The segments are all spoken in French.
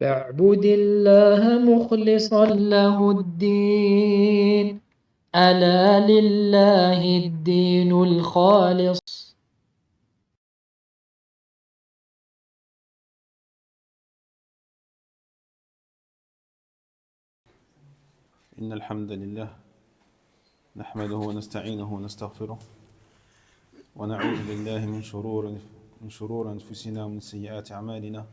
فاعبد الله مخلصا له الدين ألا لله الدين الخالص. إن الحمد لله نحمده ونستعينه ونستغفره ونعوذ بالله من شرور أنفسنا ومن سيئات أعمالنا.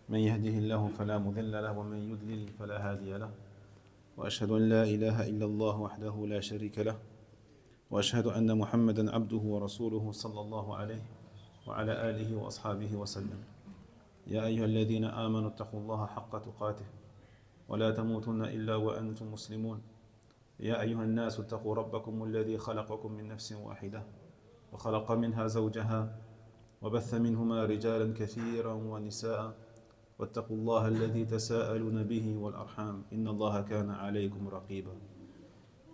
من يهده الله فلا مضل له ومن يضلل فلا هادي له، وأشهد أن لا إله إلا الله وحده لا شريك له، وأشهد أن محمدا عبده ورسوله صلى الله عليه وعلى آله وأصحابه وسلم. يا أيها الذين آمنوا اتقوا الله حق تقاته ولا تموتن إلا وأنتم مسلمون. يا أيها الناس اتقوا ربكم الذي خلقكم من نفس واحدة وخلق منها زوجها وبث منهما رجالا كثيرا ونساء، واتقوا الله الذي تساءلون به والأرحام إن الله كان عليكم رقيبا.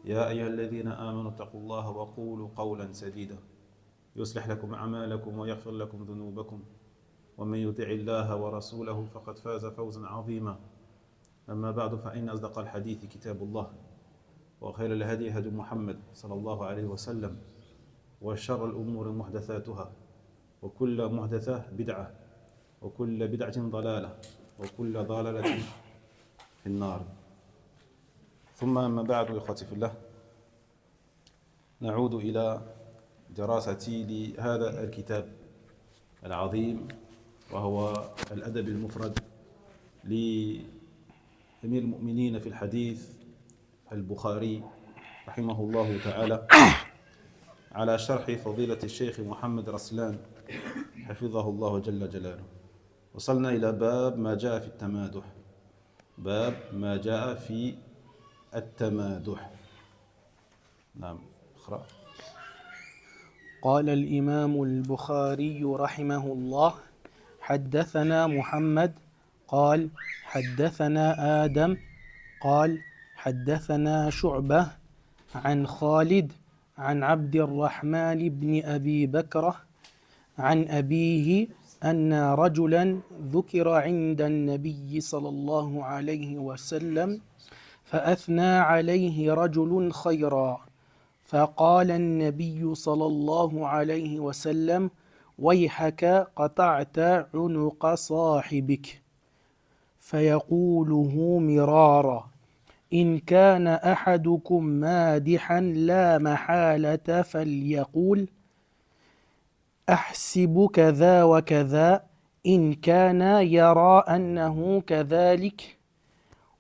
يا أيها الذين آمنوا اتقوا الله وقولوا قولا سديدا يصلح لكم أعمالكم ويغفر لكم ذنوبكم، ومن يطع الله ورسوله فقد فاز فوزا عظيما. أما بعد، فإن أصدق الحديث كتاب الله، وخير الهدي هدي محمد صلى الله عليه وسلم، وشر الأمور محدثاتها، وكل محدثة بدعة، وكل بدعة ضلالة، وكل ضلالة في النار. ثم أما بعد، إخوتي في الله، نعود إلى دراستي لهذا الكتاب العظيم، وهو الأدب المفرد لأمير المؤمنين في الحديث البخاري رحمه الله تعالى، على شرح فضيلة الشيخ محمد رسلان حفظه الله جل جلاله. وصلنا إلى باب ما جاء في التمادح. باب ما جاء في التمادح. نعم، اقرأ. قال الإمام البخاري رحمه الله: حدثنا محمد قال حدثنا آدم قال حدثنا شعبة عن خالد عن عبد الرحمن بن أبي بكرة عن أبيه أن رجلا ذكر عند النبي صلى الله عليه وسلم فأثنى عليه رجل خيرا، فقال النبي صلى الله عليه وسلم: ويحك قطعت عنق صاحبك. فيقوله مرارا: إن كان أحدكم مادحا لا محالة فليقول: أحسب كذا وكذا، إن كان يرى أنه كذلك،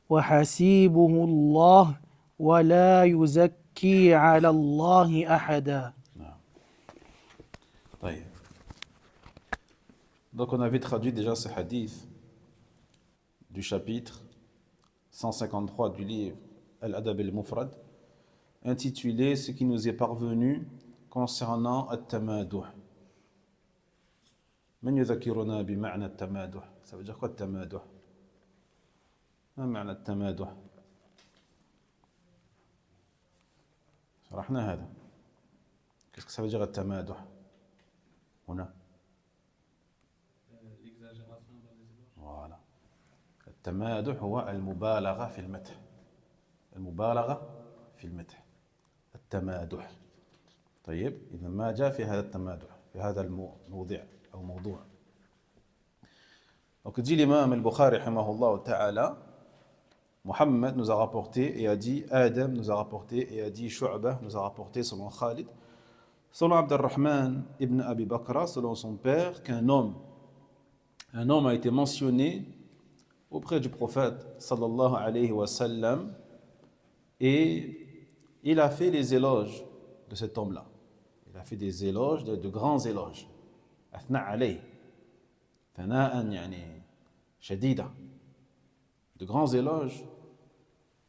وحسيبه الله ولا يزكي على الله أحدا. Donc on avait traduit déjà ce hadith du chapitre 153 du livre Al-Adab al-Mufrad, intitulé Ce qui nous est parvenu concernant At-Tamaduh. من يذكرنا بمعنى التمادح؟ Ça veut dire quoi التمادح؟ ما معنى التمادح؟ شرحنا هذا. Qu'est-ce que ça veut dire التمادح هنا؟ Voilà. التمادح هو المبالغة في المدح. المبالغة في المدح التمادح. طيب، إذا ما جاء في هذا التمادح في هذا الموضوع أو موضوع. Donc dit l'imam al-Bukhari rahimahullah ta'ala, Muhammad nous a rapporté et a dit, Adam nous a rapporté et a dit, Shu'bah nous a rapporté selon Khalid, selon Abd al-Rahman ibn Abi Bakra, selon son père, qu'un homme a été mentionné auprès du prophète sallallahu alayhi wa sallam, et il a fait les éloges de cet homme-là. Il a fait des éloges, de grands éloges. Athna alayh. Thana'an yani shadida. De grands éloges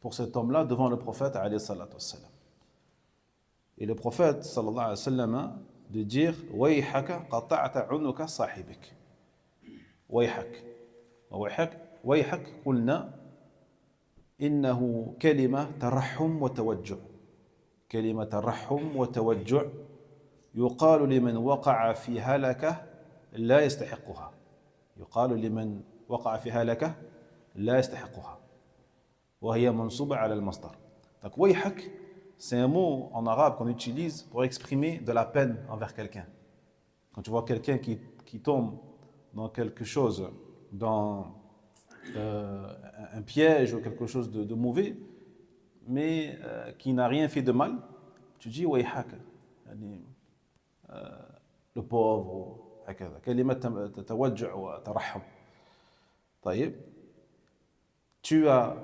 pour cet homme-là devant le prophète alayhi salatu wassalam. Et le prophète sallallahu alayhi wa sallam de dire Wayhaka qata'ta unuka sahibik. Wayhak. Wayhak قلنا إنه كلمة ترحم وتوجع. كلمة ترحم وتوجع يقال لمن وقع في هلكة لا يستحقها. يقال لمن وقع في هلكة لا يستحقها وهي منصوبة على المصدر. Donc ويحك, c'est un mot en arabe qu'on utilise pour exprimer de la peine envers quelqu'un. Quand tu vois quelqu'un qui tombe dans quelque chose, dans un piège ou quelque chose de mauvais, mais qui n'a rien fait de mal, tu dis ويحك, le pauvre, هكذا كلمة تتوجع وترحم. طيب, tu as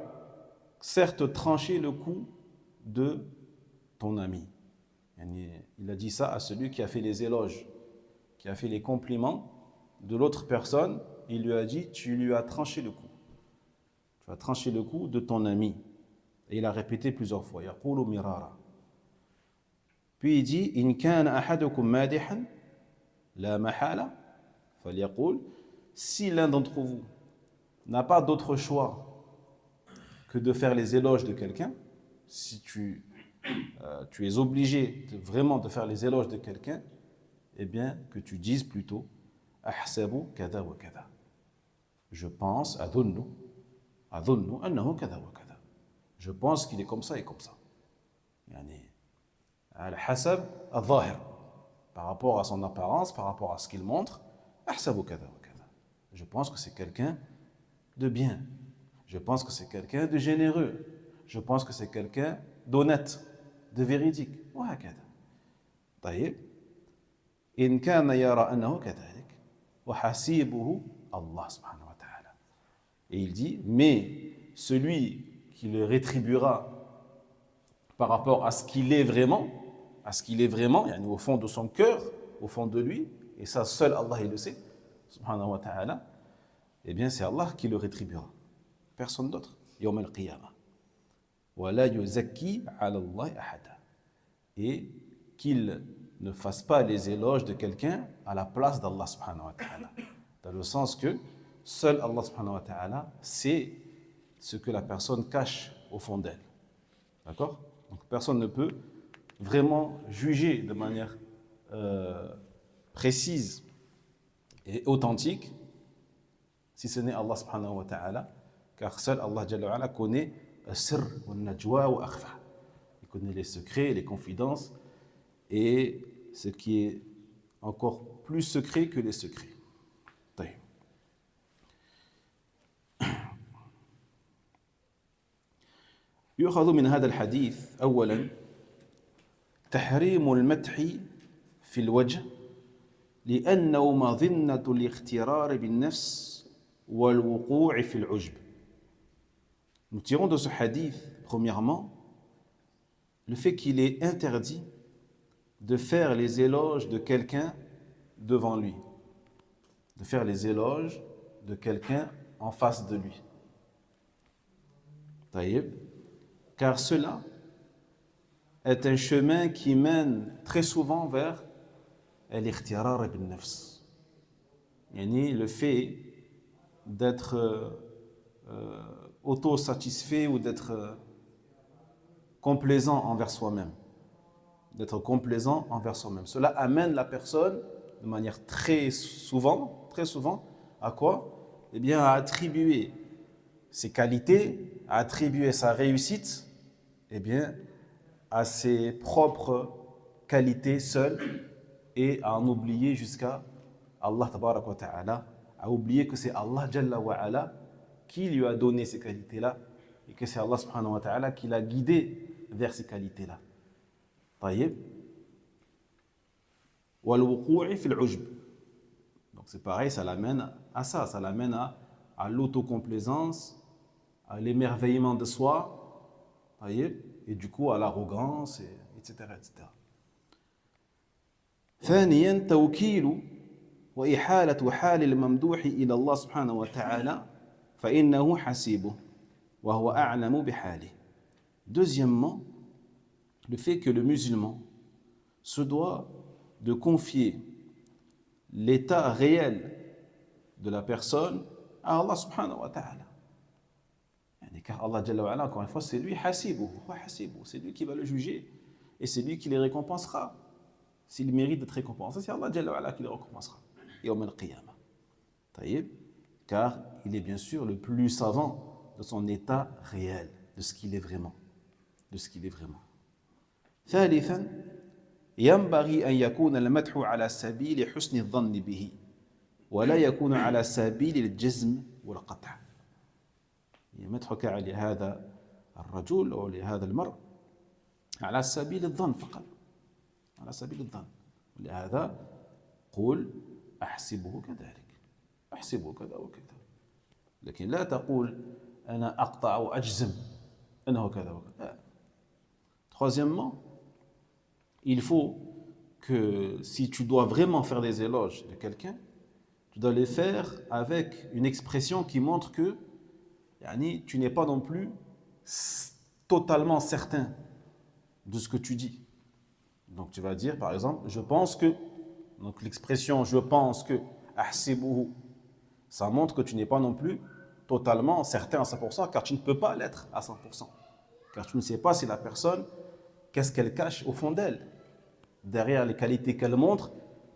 certes tranché le cou de ton ami. Il a dit ça à celui qui a fait les éloges, qui a fait les compliments de l'autre personne. Il lui a dit, tu lui as tranché le cou. Tu as tranché le cou de ton ami. Et il a répété plusieurs fois. يقول مرارا. Puis il dit, إن كان أحدكم مادحا لا محالة فليقول. Si l'un d'entre vous n'a pas d'autre choix que de faire les éloges de quelqu'un, si tu es obligé vraiment de faire les éloges de quelqu'un, eh bien que tu dises plutôt أحسب كذا وكذا. Je pense, أظن أنه كذا وكذا. Je pense qu'il est comme ça et comme ça. يعني على حسب الظاهر, par rapport à son apparence, par rapport à ce qu'il montre, أحسب كذا وكذا. Je pense que c'est quelqu'un de bien. Je pense que c'est quelqu'un de généreux. Je pense que c'est quelqu'un d'honnête, de véridique. وهكذا. طيب. إن كان يرى أنه كذلك وحسيبه الله سبحانه وتعالى. Et il dit, mais celui qui le rétribuera par rapport à ce qu'il est vraiment, yani au fond de son cœur, au fond de lui, et ça seul Allah il le sait, subhanahu wa ta'ala, eh bien c'est Allah qui le rétribuera. Personne d'autre. Yawm al-qiyamah. Wa la yuzakki ala Allah ahada. Et qu'il ne fasse pas les éloges de quelqu'un à la place d'Allah subhanahu wa ta'ala. Dans le sens que seul Allah subhanahu wa ta'ala sait ce que la personne cache au fond d'elle. D'accord? Donc personne ne peut vraiment juger de manière précise et authentique si ce n'est Allah subhanahu wa ta'ala, car seul Allah jalla wa ala connaît al-sirr wal-najwa wa akhfa. Il connaît les secrets, les confidences et ce qui est encore plus secret que les secrets. طيب. يؤخذ من هذا الحديث أولا تحريم المدح في الوجه لأنه مظنة الاغترار بالنفس والوقوع في العجب. Nous tirons de ce hadith, premièrement, le fait qu'il est interdit de faire les éloges de quelqu'un devant lui, de faire les éloges de quelqu'un en face de lui. Taïb. Car cela est un chemin qui mène très souvent vers l'ikhtirar bin nafs. Yani le fait d'être auto-satisfait ou d'être complaisant envers soi-même. D'être complaisant envers soi-même. Cela amène la personne de manière très souvent, à quoi? Eh bien, à attribuer ses qualités, à attribuer sa réussite, eh bien, à ses propres qualités seules et à en oublier jusqu'à Allah tabarak wa ta'ala, à oublier que c'est Allah jalla wa ala qui lui a donné ces qualités-là et que c'est Allah subhanahu wa ta'ala qui l'a guidé vers ces qualités-là. طيب. والوقوع في العجب. Donc c'est pareil, ça l'amène à ça, ça l'amène à l'autocomplaisance, à l'émerveillement de soi, et du coup à l'arrogance, etc. ثانيا توكيل وإحالة حال الممدوح إلى الله سبحانه وتعالى فإنه حسيبه وهو أعلم بحاله. Deuxièmement, le fait que le musulman se doit de confier l'état réel de la personne à Allah subhanahu wa ta'ala. Car Allah jalla wa ala, encore une fois, c'est lui hasibuhu, c'est lui qui va le juger et c'est lui qui les récompensera. S'il mérite d'être récompensé, c'est Allah jalla wa ala qui les récompensera. Yawm al-qiyamah. Car il est bien sûr le plus savant de son état réel, de ce qu'il est vraiment. De ce qu'il est vraiment. ثالثا ينبغي أن يكون المدح على سبيل حسن الظن به ولا يكون على سبيل الجزم والقطع. مدحك لهذا الرجل أو لهذا المرء على سبيل الظن فقط، على سبيل الظن. لهذا قل أحسبه كذلك، أحسبه كذا وكذا، لكن لا تقول أنا أقطع أو أجزم أنه كذا وكذا. Troisièmement, il faut que si tu dois vraiment faire des éloges de quelqu'un, tu dois les faire avec une expression qui montre que tu n'es pas non plus totalement certain de ce que tu dis. Donc tu vas dire par exemple, je pense que, donc l'expression je pense que, ahsibuhu, ça montre que tu n'es pas non plus totalement certain à 100%, car tu ne peux pas l'être à 100%. Car tu ne sais pas si la personne, qu'est-ce qu'elle cache au fond d'elle. Derrière les qualités qu'elle montre,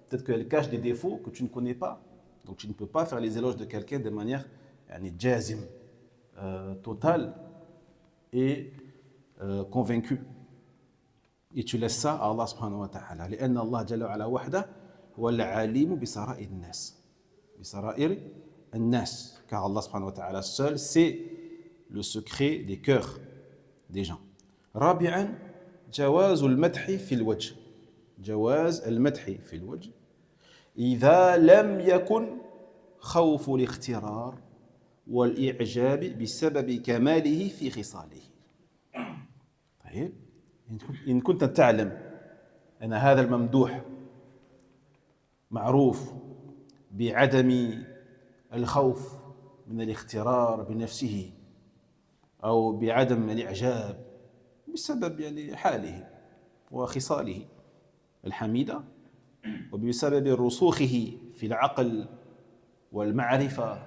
peut-être qu'elle cache des défauts que tu ne connais pas. Donc tu ne peux pas faire les éloges de quelqu'un de manière jazim, totale et convaincue. Et tu laisses ça à Allah subhanahu wa ta'ala. لأن الله جل وعلا وحده هو العليم بسرائر الناس. بسرائر الناس. Car Allah subhanahu wa ta'ala seul sait le secret des cœurs des gens. رابعا جواز المدح في الوجه. جواز المدح في الوجه إذا لم يكن خوف الاخترار والإعجاب بسبب كماله في خصاله. طيب إن كنت تعلم أن هذا الممدوح معروف بعدم الخوف من الاخترار بنفسه أو بعدم الإعجاب بسبب حاله وخصاله الحميدة وبسبب رسوخه في العقل والمعرفة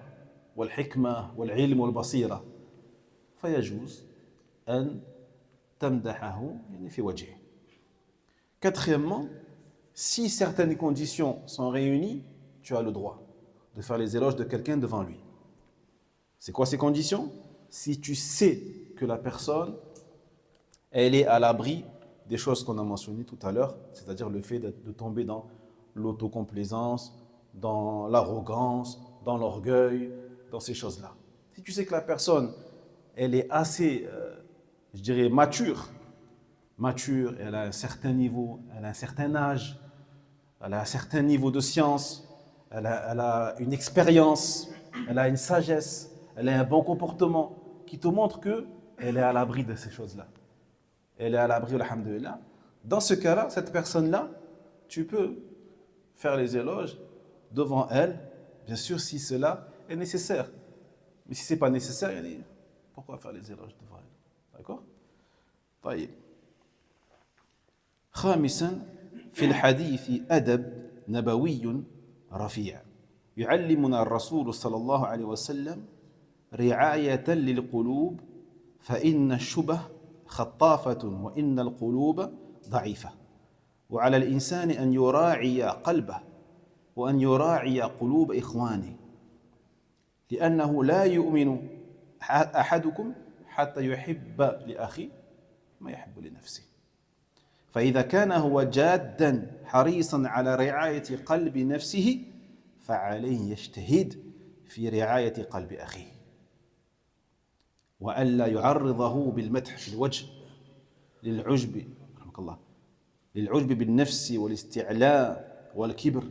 والحكمة والعلم والبصيرة، فيجوز أن تمدحه في وجهه. Quatrièmement, si certaines conditions sont réunies, tu as le droit de faire les éloges de quelqu'un devant lui. C'est quoi ces conditions? Si tu sais que la personne, elle est à l'abri des choses qu'on a mentionnées tout à l'heure, c'est-à-dire le fait de tomber dans l'autocomplaisance, dans l'arrogance, dans l'orgueil, dans ces choses-là. Si tu sais que la personne, elle est assez, je dirais, mature, elle a un certain niveau, elle a un certain âge, elle a un certain niveau de science, elle a une expérience, elle a une sagesse, elle a un bon comportement qui te montre qu'elle est à l'abri de ces choses-là. Elle est à l'abri, alhamdoulilah. Dans ce cas-là, cette personne-là, tu peux faire les éloges devant elle, bien sûr si cela est nécessaire. Mais si ce n'est pas nécessaire, pourquoi faire les éloges devant elle? D'accord? طيب. خامسا في الحديث أدب نبوي رفيع يعلمنا الرسول صلى الله عليه وسلم رعاية للقلوب فإن الشبه خطافة وإن القلوب ضعيفة وعلى الإنسان أن يراعي قلبه وأن يراعي قلوب إخوانه لأنه لا يؤمن أحدكم حتى يحب لأخيه ما يحب لنفسه فإذا كان هو جادا حريصا على رعاية قلب نفسه فعليه يجتهد في رعاية قلب أخيه وألا يعرضه بالمدح في الوجه للعجب رحمك الله للعجب بالنفس والاستعلاء والكبر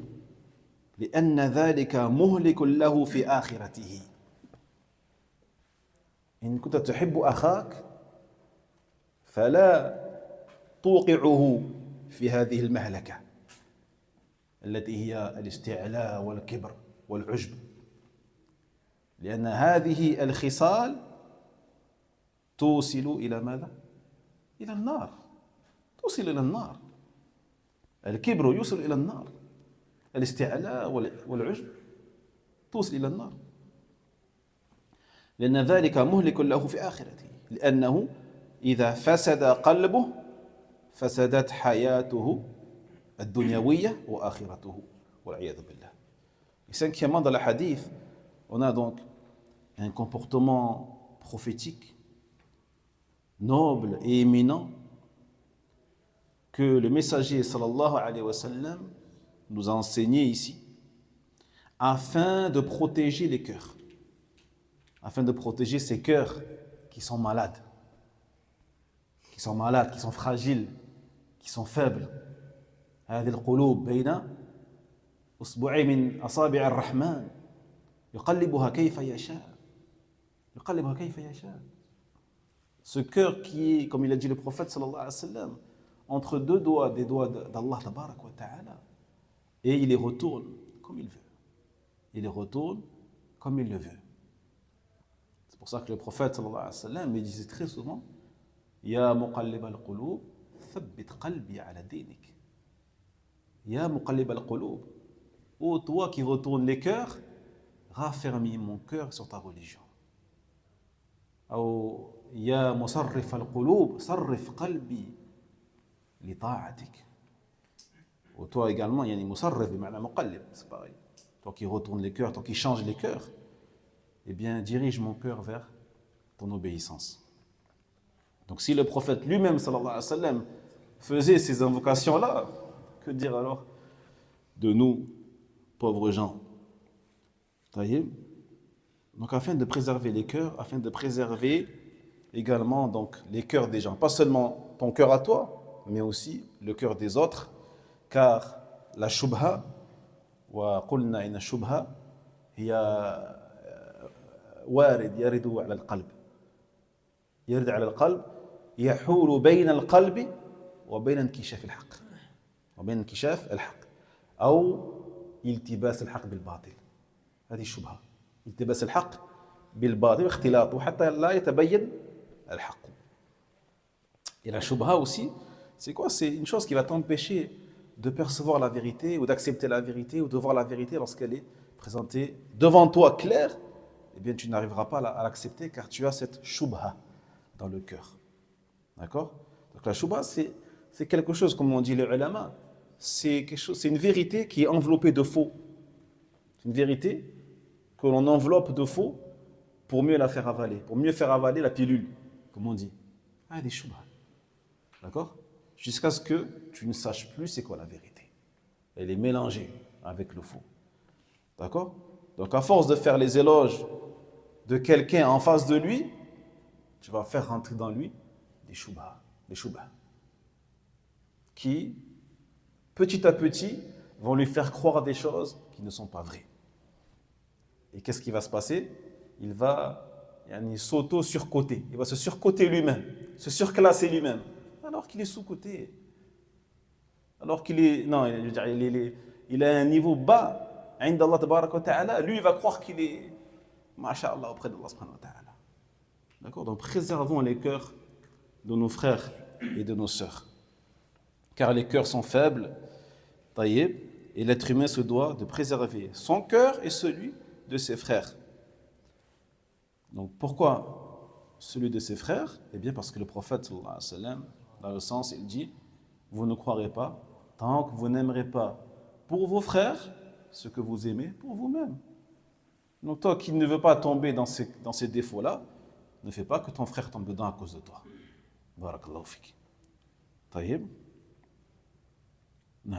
لأن ذلك مهلك له في آخرته. إن كنت تحب أخاك فلا توقعه في هذه المهلكة التي هي الاستعلاء والكبر والعجب لأن هذه الخصال توصل إلى ماذا؟ إلى النار. توصل إلى النار. الكبر يوصل إلى النار. الاستعلاء والعجب توصل إلى النار لأن ذلك مهلك له في آخرته لأنه إذا فسد قلبه فسدت حياته الدنيوية وآخرته والعياذ بالله. Et cinquièmement, dans le hadith, on a donc un comportement prophétique, noble et éminent, que le messager sallallahu alayhi wa sallam nous a enseigné ici, afin de protéger les cœurs, afin de protéger ces cœurs qui sont malades, qui sont fragiles, qui sont faibles. هذه القلوب بين أصبعين من أصابع الرحمن يقلبها كيف يشاء. يقلبها كيف يشاء. Ce cœur qui est, comme il a dit le prophète sallallahu alayhi wa sallam, entre deux doigts, des doigts d'Allah tabarak wa ta'ala, et il les retourne comme il veut. Il les retourne comme il le veut. C'est pour ça que le prophète sallallahu alayhi wa sallam il disait très souvent Ya muqallib al-qulub, thabbit qalbi ala dinik. Ya muqallib al-qulub, ô toi qui retourne les cœurs, raffermis mon cœur sur ta religion. Ou Ya musarrif al-qulub, sarrif qalbi li ta'atik. Ou toi également, yani musarrif bima'na muqallib, c'est pareil. Toi qui retourne les cœurs, toi qui change les cœurs, eh bien dirige mon cœur vers ton obéissance. Donc si le prophète lui-même, sallallahu alayhi wa sallam, faisait ces invocations-là, que dire alors de nous, pauvres gens? Donc afin de préserver les cœurs, afin de préserver également donc, les cœurs des gens, pas seulement ton cœur à toi, mais aussi le cœur des autres, car la shubha, wa qulna inna shubha, hiya warid yaridu ala al-qalb. يرد على القلب يحول بين القلب وبين انكشاف الحق أو التباس الحق بالباطل. هذه الشبهة، التباس الحق بالباطل واختلاطه حتى لا يتبين الحق. Et la shubha aussi, c'est quoi? C'est une chose qui va t'empêcher de percevoir la vérité ou d'accepter la vérité ou de voir la vérité lorsqu'elle est présentée devant toi claire. Eh bien tu n'arriveras pas à l'accepter car tu as cette shubha dans le cœur. D'accord? Donc la shubha, c'est quelque chose, comme on dit les ulama, c'est une vérité qui est enveloppée de faux. C'est une vérité que l'on enveloppe de faux pour mieux la faire avaler, pour mieux faire avaler la pilule, comme on dit. Ah, des shubha. D'accord? Jusqu'à ce que tu ne saches plus c'est quoi la vérité. Elle est mélangée avec le faux. D'accord? Donc à force de faire les éloges de quelqu'un en face de lui, tu vas faire rentrer dans lui des shubha qui, petit à petit, vont lui faire croire des choses qui ne sont pas vraies. Et qu'est-ce qui va se passer? Il va s'auto-surcoter. Il va se surcoter lui-même, se surclasser lui-même, alors qu'il est sous-coté. Alors qu'il est... Non, je veux dire, il a un niveau bas. Inda Allah tabaraka wa ta'ala, lui, il va croire qu'il est... Masha'Allah, auprès d'Allah subhanahu wa ta'ala. D'accord? Donc préservons les cœurs de nos frères et de nos sœurs. Car les cœurs sont faibles, taïeb, et l'être humain se doit de préserver son cœur et celui de ses frères. Donc pourquoi celui de ses frères? Eh bien parce que le prophète sallallahu alayhi wa sallam, dans le sens, il dit, vous ne croirez pas tant que vous n'aimerez pas pour vos frères ce que vous aimez pour vous-même. Donc toi qui ne veux pas tomber dans ces défauts-là, ne fais pas que ton frère tombe dedans à cause de toi. Barakallahu fik. Taïb. Non.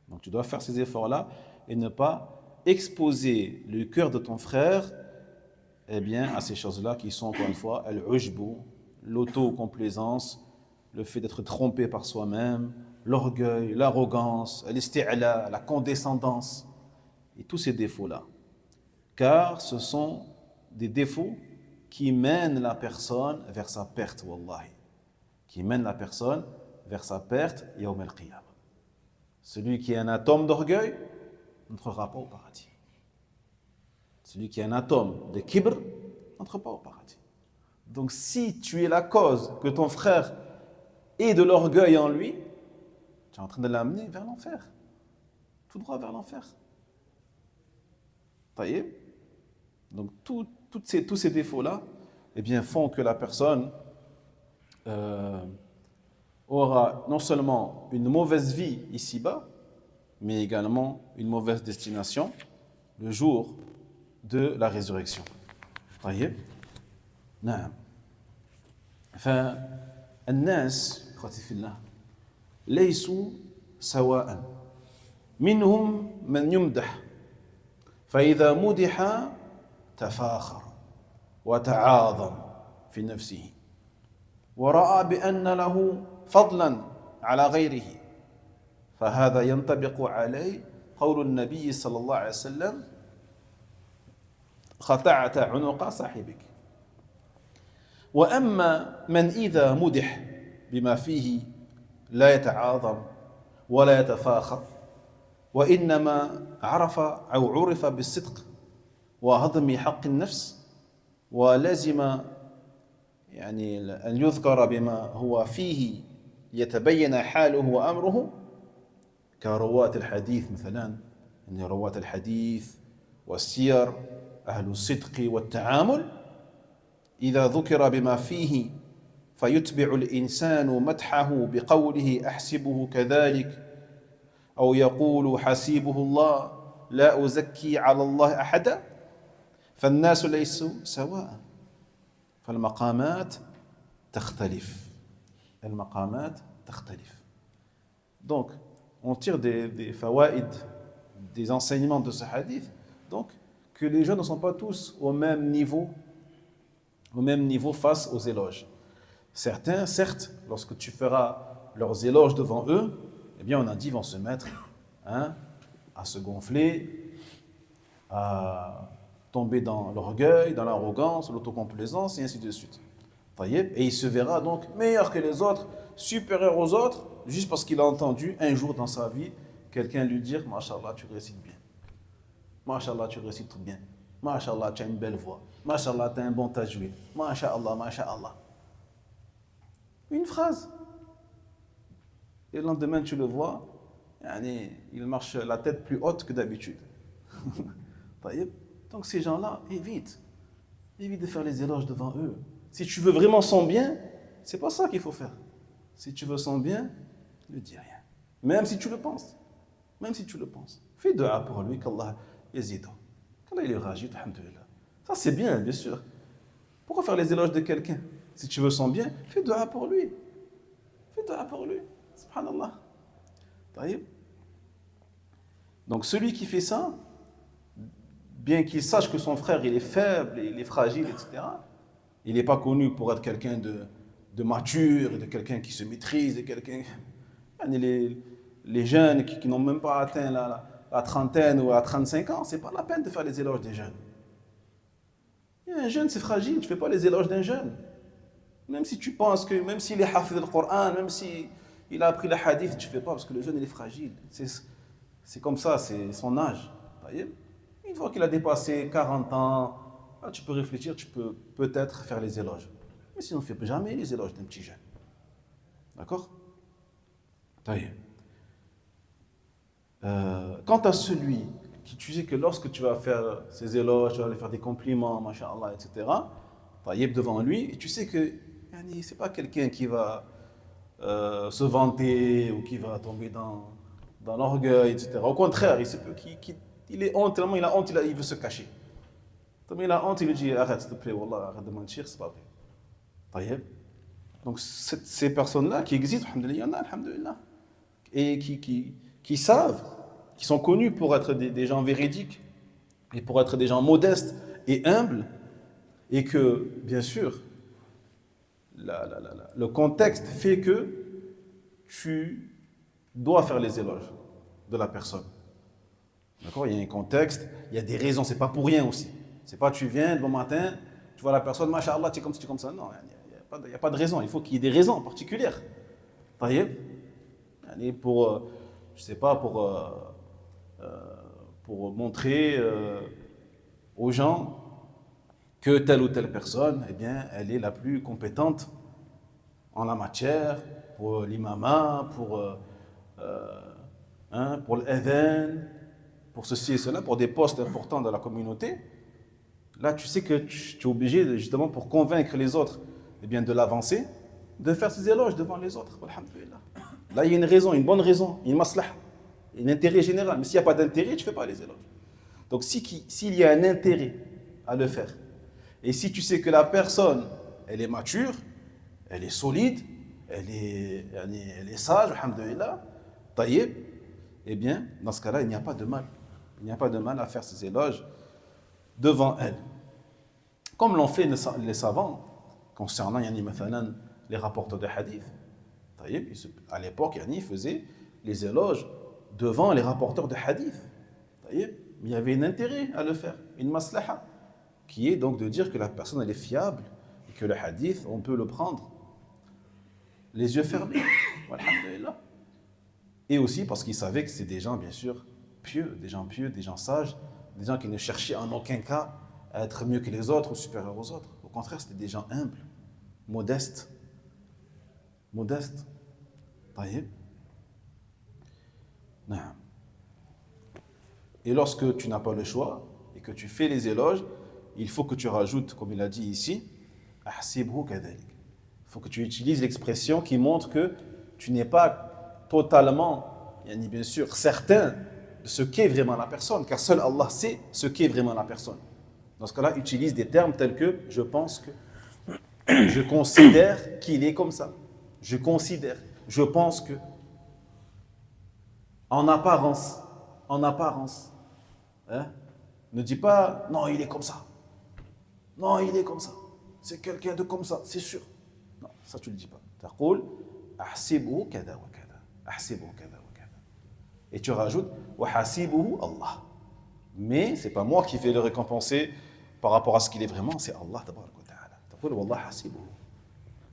Donc tu dois faire ces efforts-là et ne pas exposer le cœur de ton frère à ces choses-là qui sont encore une fois al-ujbu, l'auto-complaisance, le fait d'être trompé par soi-même, l'orgueil, l'arrogance, l'isti'la, la condescendance et tous ces défauts-là. Car ce sont des défauts qui mènent la personne vers sa perte, wallahi. Qui mènent la personne vers sa perte, yawm al-qiyamah. Celui qui est un atome d'orgueil n'entrera pas au paradis. Celui qui est un atome de kibr n'entre pas au paradis. Donc si tu es la cause que ton frère ait de l'orgueil en lui, tu es en train de l'amener vers l'enfer. Tout droit vers l'enfer. Taïeb. Donc tous ces défauts-là font que la personne aura non seulement une mauvaise vie ici-bas, mais également une mauvaise destination le jour de la résurrection. طيب نعم فالناس اخوتي في الله ليسوا سواء منهم من يمدح فإذا مدح تفاخر وتعاظم في نفسه ورأى بأن له فضلا على غيره فهذا ينطبق عليه قول النبي صلى الله عليه وسلم خطعت عنق صاحبك وأما من إذا مدح بما فيه لا يتعاظم ولا يتفاخر وإنما عرف أو عرف بالصدق وهضم حق النفس ولازم يعني أن يذكر بما هو فيه يتبين حاله وأمره كرواة الحديث مثلا يعني رواة الحديث والسير أهل الصدق والتعامل إذا ذكر بما فيه فيتبع الإنسان مدحه بقوله أحسبه كذلك أو يقول حسيبه الله لا أزكي على الله أحدا فالناس ليسوا سواء فالمقامات تختلف المقامات تختلف donc on tire des fawaïd des enseignements de ce hadith donc que les gens ne sont pas tous au même niveau face aux éloges. Certains, certes, lorsque tu feras leurs éloges devant eux, eh bien on a dit vont se mettre à se gonfler, à tomber dans l'orgueil, dans l'arrogance, l'autocomplaisance et ainsi de suite. Et il se verra donc meilleur que les autres, supérieur aux autres, juste parce qu'il a entendu un jour dans sa vie quelqu'un lui dire « Masha'Allah, tu récites bien. Masha'Allah, tu récites bien. Masha'Allah, tu as une belle voix. Masha'Allah, tu as un bon tajwid. Masha'Allah, Masha'Allah. » Une phrase. Et le lendemain, tu le vois, il marche la tête plus haute que d'habitude. Donc ces gens-là, évite de faire les éloges devant eux. Si tu veux vraiment son bien, c'est pas ça qu'il faut faire. Si tu veux son bien, ne dis rien. Même si tu le penses. Fais dua pour lui, qu'Allah yazido. Qu'Allah il est rajid, alhamdoulilah. Ça c'est bien sûr. Pourquoi faire les éloges de quelqu'un? Si tu veux son bien, fais dua pour lui. Subhanallah. Donc celui qui fait ça, bien qu'il sache que son frère il est faible, il est fragile, etc., il n'est pas connu pour être quelqu'un de mature, de quelqu'un qui se maîtrise, de quelqu'un... Les jeunes qui n'ont même pas atteint la trentaine ou à 35 ans, c'est pas la peine de faire les éloges des jeunes. Un jeune c'est fragile, tu ne fais pas les éloges d'un jeune. Même si tu penses que, même s'il est hafid le Coran, même s'il a appris le hadith, tu ne fais pas parce que le jeune il est fragile. C'est comme ça, c'est son âge. Une fois qu'il a dépassé 40 ans, là, tu peux réfléchir, tu peux peut-être faire les éloges. Mais sinon, ne fais jamais les éloges d'un petit jeune. D'accord? Quant à celui qui tu sais que lorsque tu vas faire ces éloges, tu vas lui faire des compliments, masha'Allah, etc., devant lui, et tu sais que c'est pas quelqu'un qui va se vanter ou qui va tomber dans l'orgueil, etc. Au contraire, il se peut il est honte, tellement il a honte, il veut se cacher. Tellement il a honte, il lui dit arrête s'il te plaît, wallah, arrête de mentir, c'est pas vrai. Donc ces personnes-là qui existent, alhamdoulilah, il y en a, alhamdoulilah, et qui savent, qui sont connus pour être des gens véridiques et pour être des gens modestes et humbles, et que, bien sûr, le contexte fait que tu dois faire les éloges de la personne. D'accord? Il y a un contexte, il y a des raisons, c'est pas pour rien aussi. C'est pas tu viens le bon matin, tu vois la personne, masha'Allah, tu es comme ça. Non, il n'y a pas de raison, il faut qu'il y ait des raisons particulières. Pour, je sais pas, pour montrer aux gens que telle ou telle personne, eh bien, elle est la plus compétente en la matière, pour l'imama, pour l'adhan, pour ceci et cela, pour des postes importants dans la communauté. Là, tu sais que tu es obligé, justement, pour convaincre les autres eh bien, de l'avancer, de faire ses éloges devant les autres. Alhamdulillah. Là, il y a une raison, une bonne raison, une maslaha, un intérêt général. Mais s'il n'y a pas d'intérêt, tu ne fais pas les éloges. Donc s'il y a un intérêt à le faire, et si tu sais que la personne, elle est mature, elle est solide, elle est sage, alhamdoulilah, taïeb, eh bien, dans ce cas-là, il n'y a pas de mal. Il n'y a pas de mal à faire ces éloges devant elle. Comme l'ont fait les savants concernant les rapporteurs de hadith. À l'époque, ils faisaient les éloges devant les rapporteurs de hadith. Mais il y avait un intérêt à le faire, une maslaha, qui est donc de dire que la personne elle est fiable et que le hadith, on peut le prendre les yeux fermés. Alhamdulillah. Et aussi parce qu'ils savaient que c'est des gens, bien sûr, pieux, des gens sages, des gens qui ne cherchaient en aucun cas à être mieux que les autres ou supérieurs aux autres. Au contraire, c'était des gens humbles, modestes. Taïeb. Non. Et lorsque tu n'as pas le choix et que tu fais les éloges, il faut que tu rajoutes, comme il a dit ici, ahsibhu kadhalik. Il faut que tu utilises l'expression qui montre que tu n'es pas totalement, bien sûr, certain de ce qu'est vraiment la personne, car seul Allah sait ce qu'est vraiment la personne. Dans ce cas-là, utilise des termes tels que je pense que, je considère qu'il est comme ça, je considère, je pense que, en apparence. Hein? Ne dis pas non, il est comme ça. Non, il est comme ça. C'est quelqu'un de comme ça, c'est sûr. Non, ça tu ne le dis pas. Taqul ahsibuhu kada wa kada. Ahsibuhu kada wa kada. Et tu rajoutes wa hasibuhu Allah. Mais c'est pas moi qui vais le récompenser par rapport à ce qu'il est vraiment, c'est Allah tabaraka wa ta'ala. Taqul wallah hasibuhu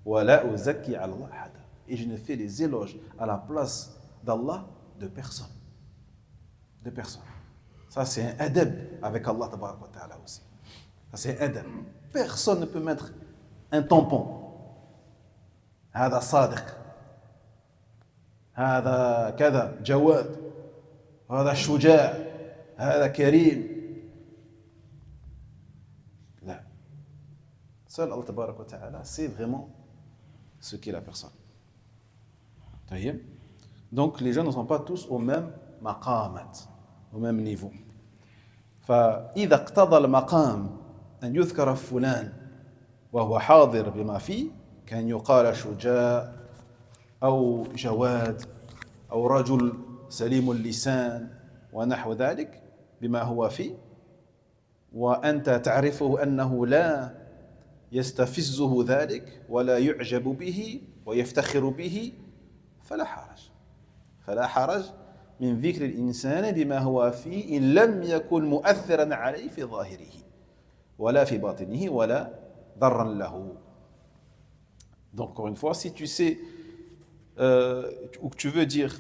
wa la uzakki ala Allah ahada. Et je ne fais les éloges à la place d'Allah de personne. De personne. Ça c'est un adab avec Allah tabaraka wa ta'ala aussi. Ça c'est un adab. Personne ne peut mettre un tampon. هذا صادق. هذا كذا جواد. هذا شجاع. هذا كريم. لا. Seul Allah tabaraka wa ta'ala sait vraiment ce qu'est la personne. Donc les gens ne sont pas tous au même maqamat, au même niveau. فإذا اقتضى المقام أن يذكر فلان وهو حاضر بما فيه كان يقال شجاع أو جواد أو رجل سليم اللسان ونحو ذلك بما هو فيه وأنت تعرفه أنه لا يستفزه ذلك ولا يعجب به ويفتخر به فلا حرج من ذكر الإنسان بما هو فيه إن لم يكن مؤثرا عليه في ظاهره ولا في باطنه ولا ضرا له. Donc encore une fois, si tu sais ou que tu veux dire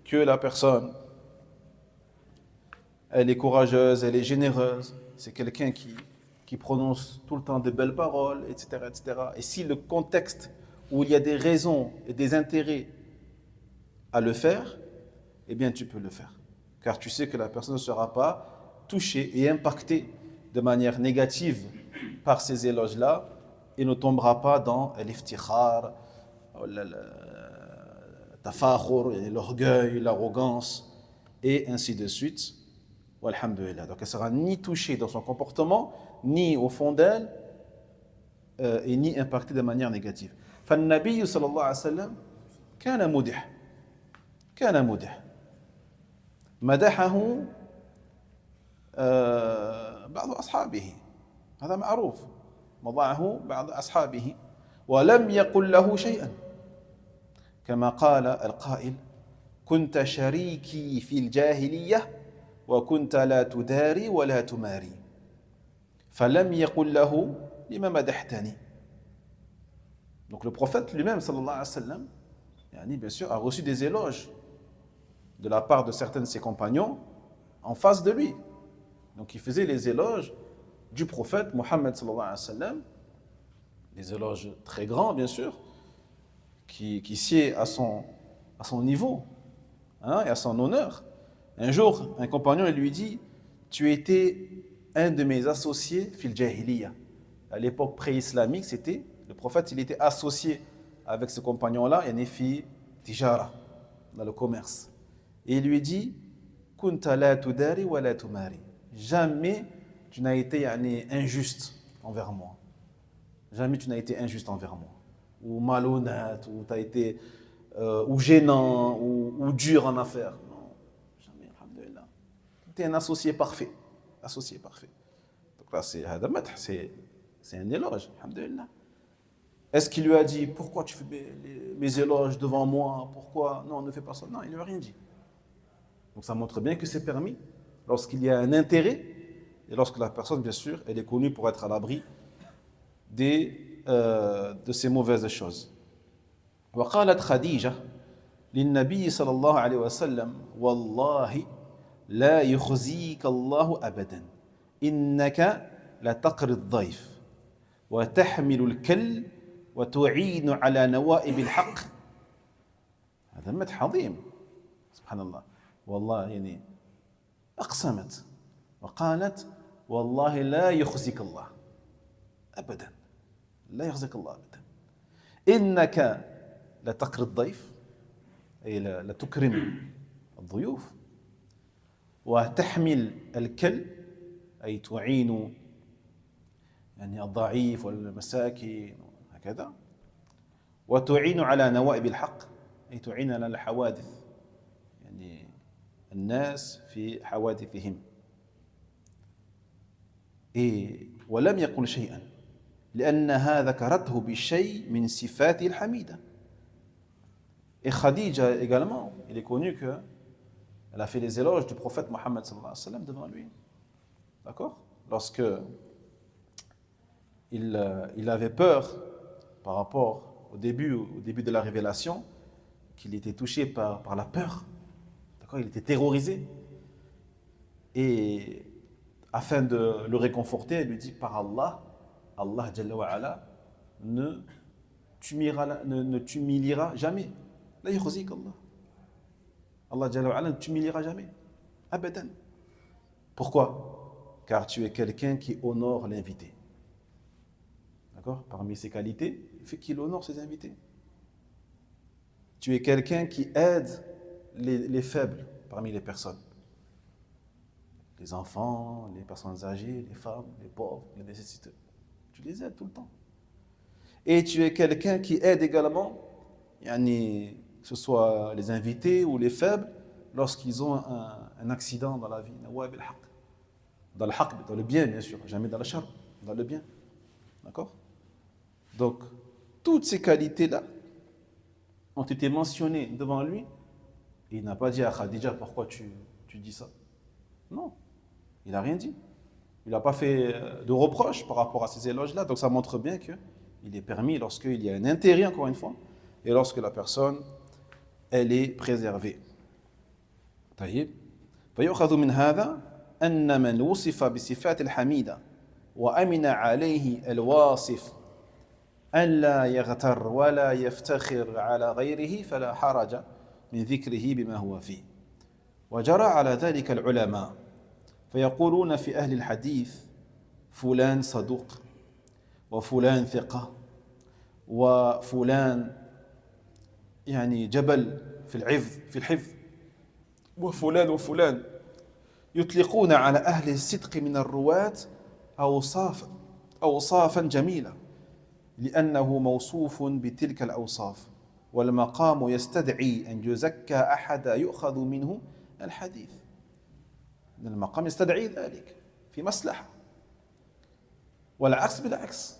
que la personne elle est courageuse, elle est généreuse, c'est quelqu'un qui prononce tout le temps de belles paroles, etc., etc. Et si le contexte où il y a des raisons et des intérêts à le faire, eh bien tu peux le faire. Car tu sais que la personne ne sera pas touchée et impactée de manière négative par ces éloges-là et ne tombera pas dans l'iftikhar, le tafakhur, l'orgueil, l'arrogance et ainsi de suite. Walhamdulillah. Donc elle ne sera ni touchée dans son comportement, ni au fond d'elle, et ni impactée de manière négative. فالنبي صلى الله عليه وسلم كان مدح مدحه بعض أصحابه هذا معروف مضعه بعض أصحابه ولم يقل له شيئا كما قال القائل كنت شريكي في الجاهلية وكنت لا تداري ولا تماري فلم يقل له لما مدحتني. Donc le prophète lui-même sallallahu alayhi wa sallam bien sûr a reçu des éloges de la part de certains de ses compagnons en face de lui. Donc il faisait les éloges du prophète Mohammed sallallahu alayhi wa sallam, des éloges très grands bien sûr, qui sied à son niveau et à son honneur. Un jour, un compagnon il lui dit « Tu étais un de mes associés fil jahiliya ». À l'époque pré-islamique, le prophète il était associé avec ce compagnon-là, et fi tijara, dans le commerce. Et il lui dit « Kunta la tudari wa la tumari ». jamais tu n'as été injuste envers moi. Jamais tu n'as été injuste envers moi. Ou malhonnête, ou tu as été ou gênant, ou dur en affaires. Non, jamais, alhamdulillah. Tu es un associé parfait. Associé parfait. Donc là, c'est un éloge, alhamdulillah. Est-ce qu'il lui a dit, pourquoi tu fais mes éloges devant moi? Pourquoi? Non, ne fais pas ça. Non, il ne lui a rien dit. Donc ça montre bien que c'est permis lorsqu'il y a un intérêt et lorsque la personne, bien sûr, elle est connue pour être à l'abri de ces mauvaises choses. وقالت خديجة للنبي صلى الله عليه وسلم والله لا يخزيك الله أبدا إنك لتقري الضيف وتحمل الكل وتعين على نوائب الحق. هذا مدح عظيم سبحان الله. والله أقسمت وقالت والله لا يخزيك الله أبدا لا يخزيك الله أبدا إنك لتقري الضيف أي لا تكرم الضيوف وتحمل الكل أي تعين الضعيف والمساكين هكذا وتعين على نوائب الحق أي تعين على الحوادث الناس في حوادثهم. ولم يقل شيئا لأنها ذكرته بشيء من صفاته الحميدة. Et Khadija également, il est connu qu'elle a fait les éloges du prophète Mohammed sallallahu alayhi wa sallam devant lui. D'accord? Lorsque il avait peur par rapport au début de la révélation, qu'il était touché par la peur. D'accord? Il était terrorisé. Et afin de le réconforter, elle lui dit par Allah, Allah Jalla wa Ala ne t'humiliera jamais. La yukhzik Allah. Allah Jalla wa Ala ne t'humiliera jamais. Abadan. Pourquoi? Car tu es quelqu'un qui honore l'invité. D'accord? Parmi ses qualités, il fait qu'il honore ses invités. Tu es quelqu'un qui aide les faibles parmi les personnes. Les enfants, les personnes âgées, les femmes, les pauvres, les nécessiteux. Tu les aides tout le temps. Et tu es quelqu'un qui aide également, que ce soit les invités ou les faibles, lorsqu'ils ont un accident dans la vie. Dans le haqq, dans le bien, bien sûr, jamais dans le shar, dans le bien. D'accord? Donc, toutes ces qualités-là ont été mentionnées devant lui. Et il n'a pas dit à Khadija, pourquoi tu dis ça? Non, il n'a rien dit. Il n'a pas fait de reproches par rapport à ces éloges-là. Donc ça montre bien qu'il est permis lorsqu'il y a un intérêt, encore une fois, et lorsque la personne, elle est préservée. طيب فيؤخذ من هذا أن من وصف بصفات الحميدة وأمن عليه الواصف أن لا يغتر ولا يفتخر على غيره فلا حرج من ذكره بما هو فيه. وجرى على ذلك العلماء فيقولون في أهل الحديث فلان صدوق وفلان ثقة وفلان جبل في الحفظ وفلان يطلقون على أهل الصدق من الرواة أوصافا جميلة لأنه موصوف بتلك الأوصاف والمقام يستدعي أن يزكى أحد يؤخذ منه الحديث. المقام يستدعي ذلك في مصلحة. والعكس بالعكس.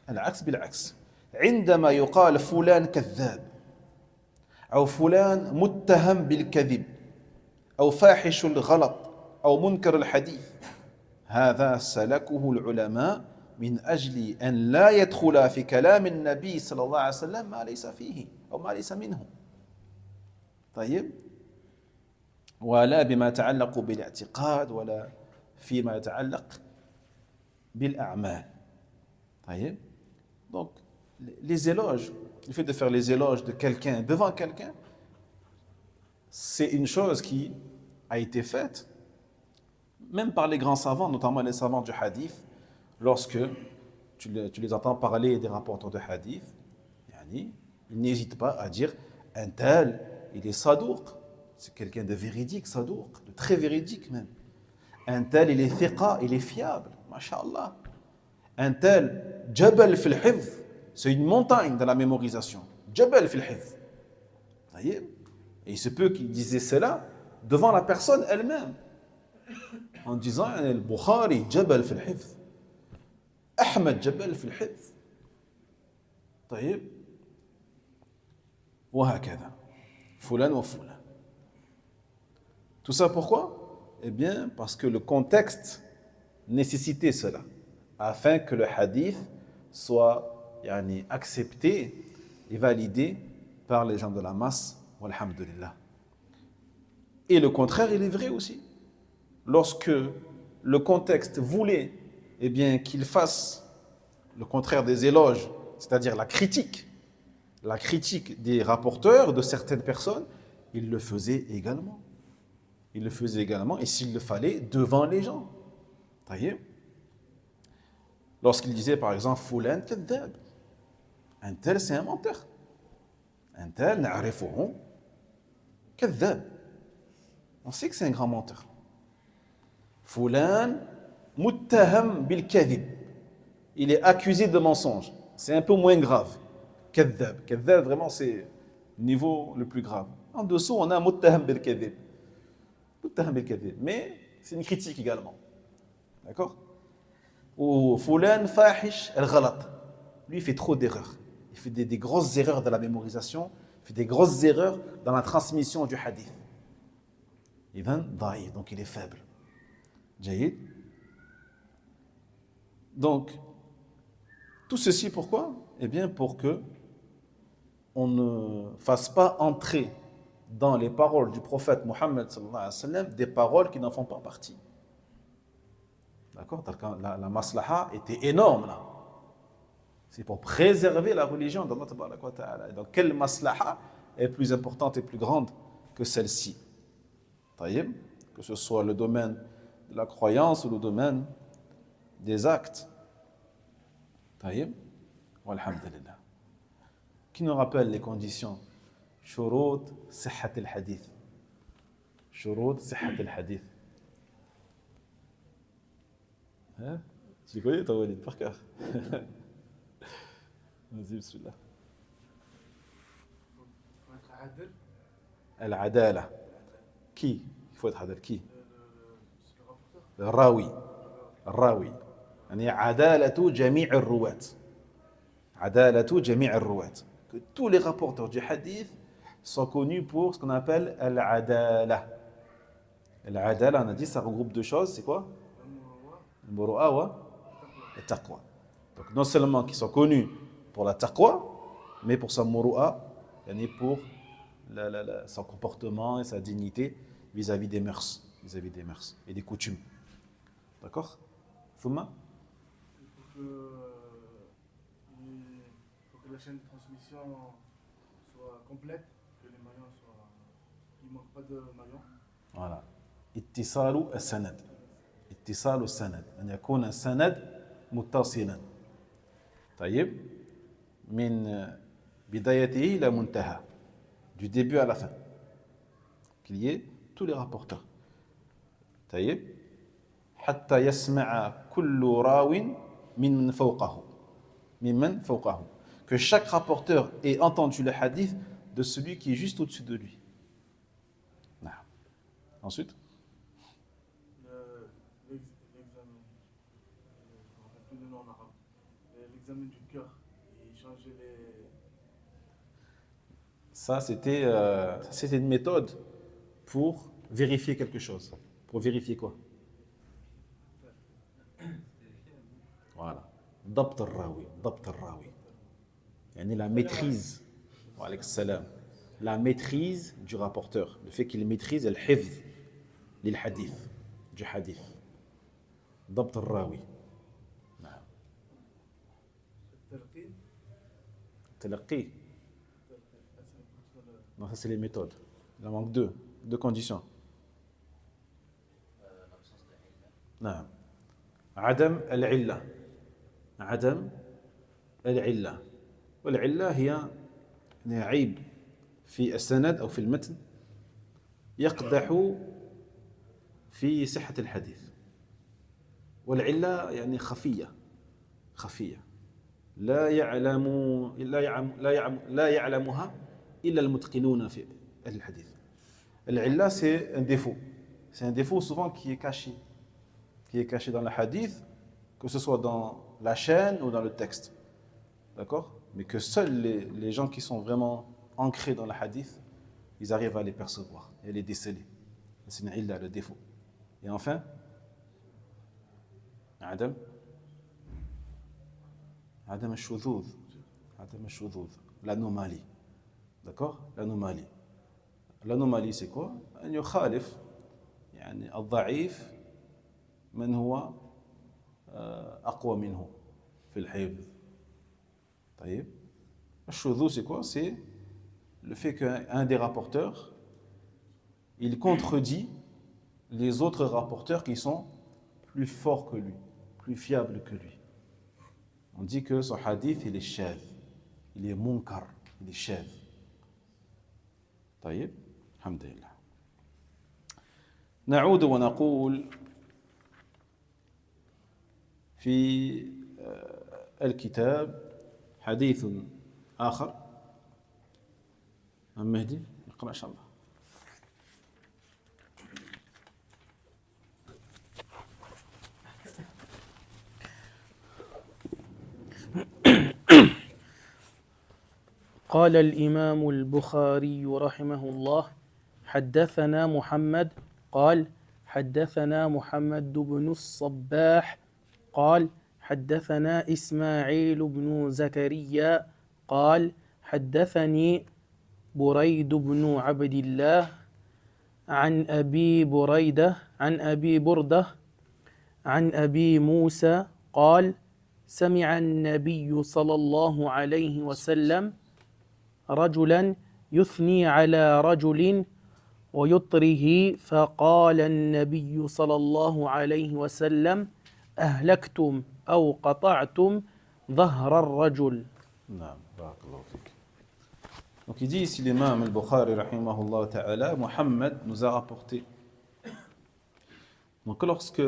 العكس بالعكس. عندما يقال فلان كذاب أو فلان متهم بالكذب أو فاحش الغلط أو منكر الحديث هذا سلكه العلماء من أجل أن لا يدخل في كلام النبي صلى الله عليه وسلم ما ليس فيه أو ما ليس منه. طيب ولا بما يتعلق بالاعتقاد ولا فيما يتعلق بالأعمال. طيب donc les éloges, le fait de faire les éloges de quelqu'un devant quelqu'un, c'est une chose qui a été faite même par les grands savants, notamment les savants du hadith. Lorsque tu les entends parler des rapporteurs de hadith, ils n'hésitent pas à dire un tel, il est sadouk, c'est quelqu'un de véridique, sadouk, de très véridique même. Un tel, il est thiqa, il est fiable, masha'Allah. Un tel, jabal fil hifz, c'est une montagne dans la mémorisation. Jabal fil hifz. Et il se peut qu'il disait cela devant la personne elle-même, en disant Al-Bukhari, jabal fil hifz. Ahmed, jabal fil hifz. طيب وهكذا فلان وفلان. Tout ça pourquoi? Eh bien, parce que le contexte nécessitait cela, afin que le hadith soit accepté et validé par les gens de la masse. Walhamdulillah. Et le contraire, il est vrai aussi. Lorsque le contexte voulait qu'il fasse le contraire des éloges, c'est-à-dire la critique des rapporteurs, de certaines personnes, il le faisait également. Il le faisait également, et s'il le fallait, devant les gens. Taïeb. Lorsqu'il disait par exemple Foulan kadhab, un tel c'est un menteur. Un tel na'rifuhu kadhab. On sait que c'est un grand menteur. Foulan muttaham bil kadhib. Il est accusé de mensonge. C'est un peu moins grave. Kadhab. Kadhab, vraiment, c'est le niveau le plus grave. En dessous, on a muttaham bil kadhib. Mais c'est une critique également. D'accord? Ou Foulan fahish al-ghalat. Lui, il fait trop d'erreurs. Il fait des grosses erreurs dans la mémorisation, il fait des grosses erreurs dans la transmission du hadith. Donc il est faible. Jaïd. Donc, tout ceci pourquoi? Eh bien, pour que on ne fasse pas entrer dans les paroles du prophète Mohammed sallallahu alayhi wa sallam des paroles qui n'en font pas partie. D'accord? La maslaha était énorme là. C'est pour préserver la religion d'Allah tabaraka wa ta'ala. Donc, quelle maslaha est plus importante et plus grande que celle-ci? Taïb, que ce soit le domaine de la croyance ou le domaine des actes. Taïb, walhamdulillah. Qui nous rappelle les conditions? Shurut sihhat al-hadith. Shurut sihhat al-hadith. Hein? Tu les connais, toi, Walid, par cœur? Vas-y, bismillah. Al-adala. Qui? Il faut être adal. Qui? Le rawi. الراوي يعني عدالة جميع الرواة. عدالة جميع الرواة. Que tous les rapporteurs du hadith sont connus pour ce qu'on appelle al-adala. Al-adala, on a dit, ça regroupe deux choses. C'est quoi? Le muru'a wa le taqwa. Donc non seulement qu'ils sont connus pour la taqwa, mais pour sa muru'a, pour son comportement et sa dignité vis-à-vis des mœurs, et des coutumes. D'accord? Fouma? Il faut que la chaîne de transmission soit complète, que les maillons soient... Il ne manque pas de maillons. Voilà. اتصال السند. اتصال السند. أن يكون السند متصلا. طيب. من بدايته إلى منتهى. Du début à la fin. Qu'il y ait tous les rapporteurs. طيب. حتى يسمع كل راو ممن فوقه. ممن فوقه. Que chaque rapporteur ait entendu le hadith de celui qui est juste au-dessus de lui. Ensuite, l'examen du cœur, il changeait les... Ça, c'était une méthode pour vérifier quelque chose. Pour vérifier quoi? Voilà. ضبط الراوي. ضبط الراوي. يعني la maîtrise. Wa alaykum salam. La maîtrise du rapporteur. Le fait qu'il maîtrise le hifz lil hadith. Du hadith. ضبط الراوي. نعم. التلقي. Non, ça c'est les méthodes. Il en manque deux conditions. نعم. عدم العلة. عدم العلة. والعلة هي عيب في السند أو في المتن يقدح في صحة الحديث. والعلة يعني خفية لا يعلمها إلا المتقنون في أهل الحديث. العلة c'est un défaut. C'est un défaut souvent qui est caché dans le hadith, que ce soit dans la chaîne ou dans le texte. D'accord? Mais que seuls les gens qui sont vraiment ancrés dans le hadith, ils arrivent à les percevoir et les déceler. C'est une illa, le défaut. Et enfin, Adam al-shudhudh, l'anomalie. D'accord? L'anomalie c'est quoi? أن يخالف يعني الضعيف من هو أقوى منه في الحفظ. طيب. الشذوذ c'est quoi? C'est le fait qu'un des rapporteurs il contredit les autres rapporteurs qui sont plus forts que lui, plus fiables que lui. On dit que son hadith il est shadh, il est munkar, il est shadh. طيب. الحمد لله. نعود ونقول في الكتاب حديث آخر. مهدي اقرأ إن شاء الله. قال الإمام البخاري رحمه الله: حدثنا محمد قال حدثنا محمد بن الصباح قال حدثنا إسماعيل بن زكريا قال حدثني بريد بن عبد الله عن أبي بردة عن أبي موسى قال سمع النبي صلى الله عليه وسلم رجلا يثني على رجل ويطره فقال النبي صلى الله عليه وسلم أهلكتم أو قطعتم ظهر الرجل. نعم بارك الله فيك. Donc il dit ici l'imam al-Bukhari rahimahullah ta'ala, Muhammad nous a rapporté. Donc lorsque